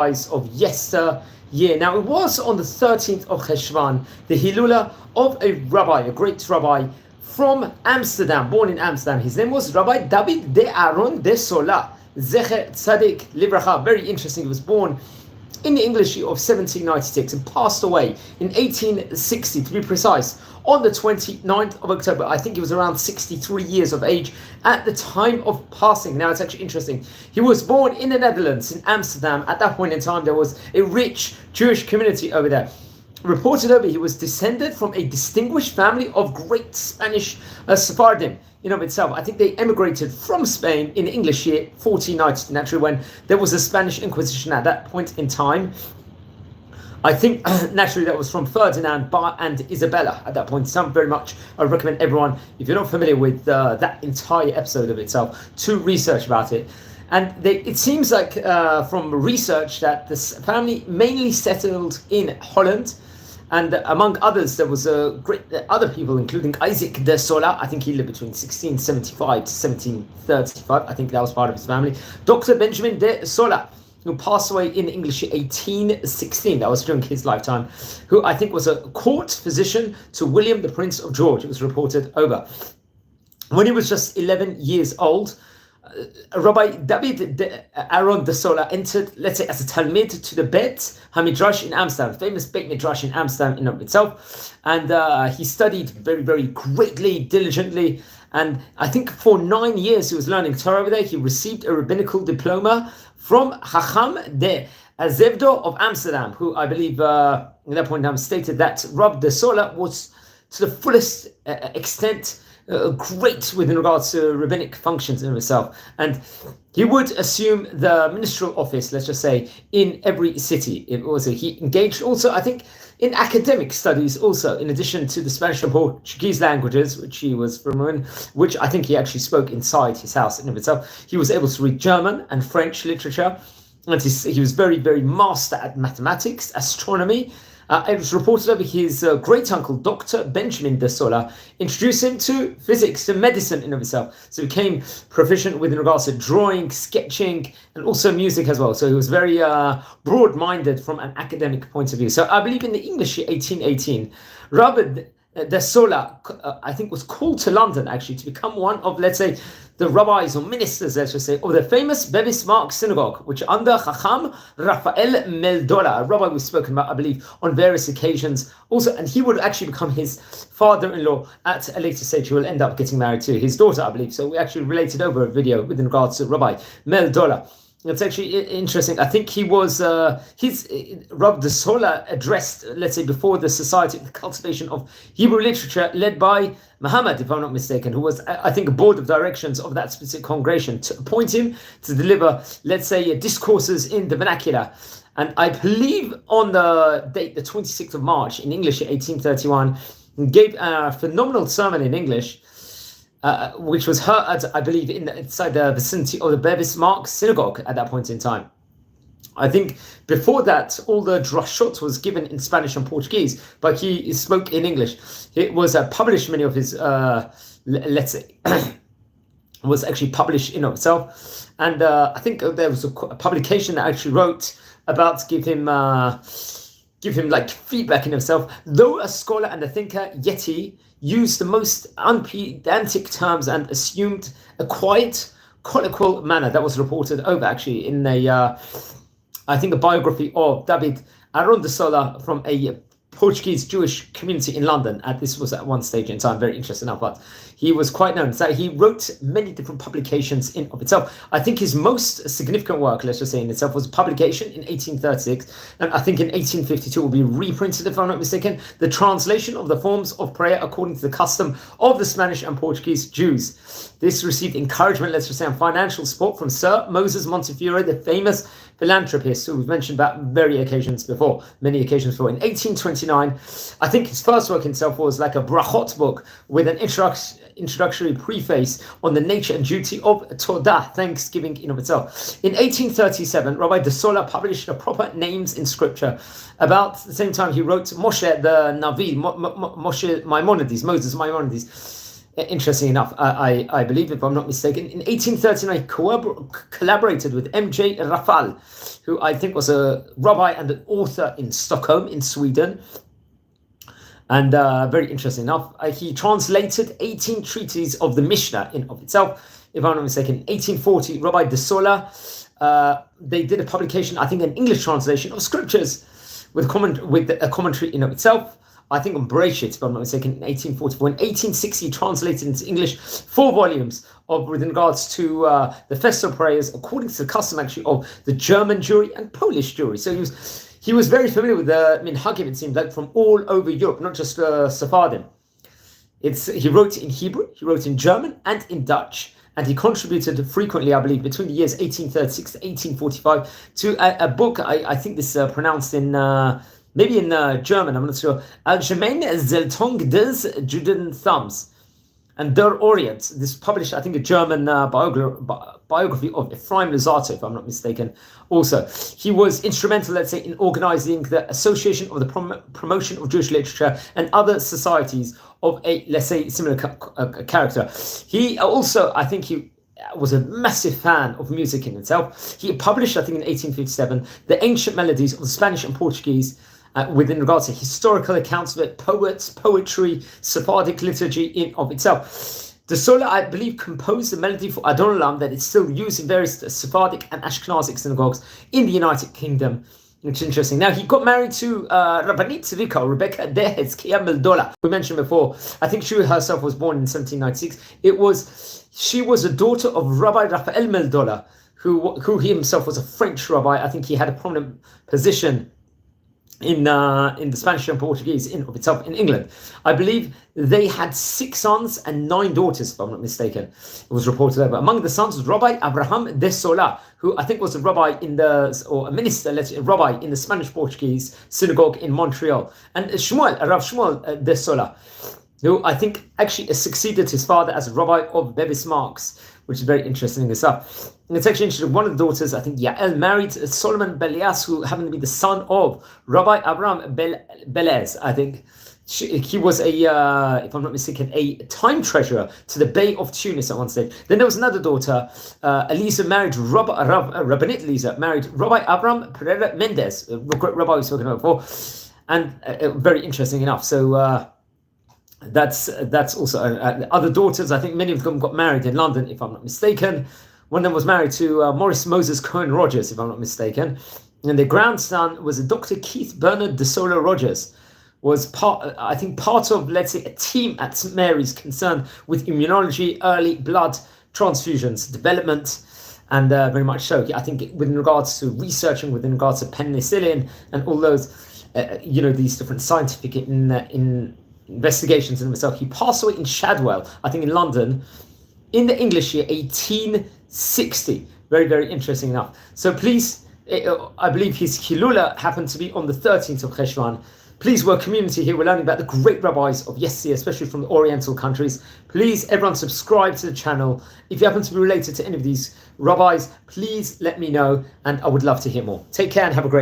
of yesteryear. Now, it was on the 13th of Cheshvan, the Hilula of a rabbi, a great rabbi from Amsterdam, born in Amsterdam. His name was Rabbi David de Aaron de Sola, Zecher Tzadik Livracha. Very interesting. He was born in the English year of 1796 and passed away in 1860, to be precise, on the 29th of October. I think he was around 63 years of age at the time of passing. Now, it's actually interesting. He was born in the Netherlands, in Amsterdam. At that point in time, there was a rich Jewish community over there. Reported over, he was descended from a distinguished family of great Spanish Sephardim. In of itself, I think they emigrated from Spain in the English year 1490, naturally when there was a Spanish Inquisition at that point in time. I think naturally that was from Ferdinand and Isabella at that point in time. Very much I recommend everyone, if you're not familiar with that entire episode of itself, to research about it. And it seems like from research that this family mainly settled in Holland. And among others, there was great other people, including Isaac de Sola. I think he lived between 1675 to 1735. I think that was part of his family. Dr. Benjamin de Sola, who passed away in English 1816. That was during his lifetime. Who I think was a court physician to William, the Prince of George. It was reported over. When he was just 11 years old, Rabbi David de Aaron de Sola entered, let's say, as a Talmid to the Bet HaMidrash in Amsterdam, famous Beit Midrash in Amsterdam in of itself. And he studied very, very greatly, diligently. And I think for 9 years he was learning Torah over there. He received a rabbinical diploma from Chacham de Azevdo of Amsterdam, who I believe at that point in time stated that Rabbi de Sola was to the fullest extent great within regards to rabbinic functions in himself, and he would assume the ministerial office, let's just say, in every city. He engaged also, I think, in academic studies also, in addition to the Spanish and Portuguese languages, which he was from, which I think he actually spoke inside his house in of itself. He was able to read German and French literature, and he was very, very master at mathematics, astronomy. It was reported over his great uncle, Dr. Benjamin de Sola, introduced him to physics, to medicine in of itself. So he became proficient with regards to drawing, sketching, and also music as well. So he was very broad-minded from an academic point of view. So I believe in the English year 1818, Rabbi de Sola, I think, was called to London actually to become one of, let's say, the rabbis or ministers, let's just say, of the famous Bismarck synagogue, which under Chacham Raphael Meldola, a rabbi we've spoken about, I believe, on various occasions also, and he would actually become his father-in-law at a later stage. He will end up getting married to his daughter, I believe. So we actually related over a video with regards to Rabbi Meldola. It's actually interesting. I think he was, Rabbi de Sola addressed, let's say, before the Society of the Cultivation of Hebrew Literature, led by Muhammad, if I'm not mistaken, who was, I think, a board of directions of that specific congregation, to appoint him to deliver, let's say, discourses in the vernacular. And I believe on the date, the 26th of March, in English, 1831, he gave a phenomenal sermon in English, which was heard, I believe, inside the vicinity of the Bismarck synagogue at that point in time. I think before that, all the drashot was given in Spanish and Portuguese, but he spoke in English. It was published, many of his, let's say, was actually published in itself. And I think there was a publication that actually wrote about give him like feedback in himself. Though a scholar and a thinker, yet he used the most unpedantic terms and assumed a quiet, colloquial manner. That was reported over actually in I think a biography of David Aaron de Sola from a Portuguese Jewish community in London. This was at one stage in time, very interesting enough, but he was quite known. So he wrote many different publications in of itself. I think his most significant work, let's just say in itself, was a publication in 1836, and I think in 1852 will be reprinted, if I'm not mistaken, the translation of the forms of prayer according to the custom of the Spanish and Portuguese Jews. This received encouragement, let's just say, and financial support from Sir Moses Montefiore, the famous philanthropist who we've mentioned about many occasions before. In 1829, I think his first work himself was like a brachot book with an introductory preface on the nature and duty of Todah, thanksgiving in of itself. In 1837, Rabbi de Sola published the proper names in scripture. About the same time, he wrote Moshe the Navi, Moses Maimonides. interesting enough, I believe, if I'm not mistaken, in 1839, he collaborated with M.J. Rafal, who I think was a rabbi and an author in Stockholm, in Sweden. And very interesting enough, he translated 18 treatises of the Mishnah in of itself. If I'm not mistaken, in 1840, Rabbi de Sola, they did a publication, I think an English translation of scriptures with a commentary in of itself. I think on Bereshit, if I'm not mistaken, in 1844. In 1860, he translated into English 4 volumes with regards to the festal prayers, according to the custom actually of the German Jewry and Polish Jewry. So he was very familiar with the minhagim, it seemed like, from all over Europe, not just Sephardim. He wrote in Hebrew, he wrote in German and in Dutch, and he contributed frequently, I believe, between the years 1836 to 1845 to a book, I think this is pronounced in, maybe in German, I'm not sure, Allgemeine Zeltung des Judentums and Der Orient. This published, I think, a German biography of Ephraim Luzzatto, if I'm not mistaken. Also, he was instrumental, let's say, in organizing the Association of the Promotion of Jewish Literature and other societies of a, let's say, similar character. He also, I think he was a massive fan of music in itself. He published, I think in 1857, the ancient melodies of the Spanish and Portuguese within regards to historical accounts of it, poets, poetry, Sephardic liturgy in of itself. De Sola, I believe, composed the melody for Adon Olam that is still used in various Sephardic and Ashkenazic synagogues in the United Kingdom, which is interesting. Now, he got married to Rabbanit Tzvika, Rebecca de Hezkiah Meldola, we mentioned before. I think she herself was born in 1796. She was a daughter of Rabbi Raphael Meldola, who he himself was a French rabbi. I think he had a prominent position in the Spanish and Portuguese in of itself in England. I believe they had 6 sons and 9 daughters, if I'm not mistaken. It was reported there. But among the sons was Rabbi Abraham de Sola, who I think was a rabbi or a minister, rabbi in the Spanish-Portuguese synagogue in Montreal. And Rav Shmuel de Sola, who I think actually succeeded his father as a rabbi of Bevis Marks, which is very interesting stuff. And it's actually interesting, one of the daughters, I think Yael, married Solomon Belias, who happened to be the son of Rabbi Abraham Belez. I think he was if I'm not mistaken, a time treasurer to the Bay of Tunis at one stage. Then there was another daughter, Elisa, married Rabbinit Elisa, married Rabbi Abraham Pereira Mendez, a great rabbi we've spoken about before, and very interesting enough. So that's also other daughters. I think many of them got married in London, if I'm not mistaken. One of them was married to Maurice Moses Cohen Rogers, if I'm not mistaken. And their grandson was a Dr. Keith Bernard de Sola Rogers, was part of, let's say, a team at St. Mary's concerned with immunology, early blood transfusions, development, and very much so. I think with regards to researching, with regards to penicillin and all those, these different scientific investigations in himself. He passed away in Shadwell, I think in London, in the English year 1860. Very, very interesting enough. So please, I believe his Hilula happened to be on the 13th of Cheshvan. Please, we're a community here. We're learning about the great rabbis of yesteryear, especially from the Oriental countries. Please, everyone, subscribe to the channel. If you happen to be related to any of these rabbis, please let me know, and I would love to hear more. Take care and have a great day.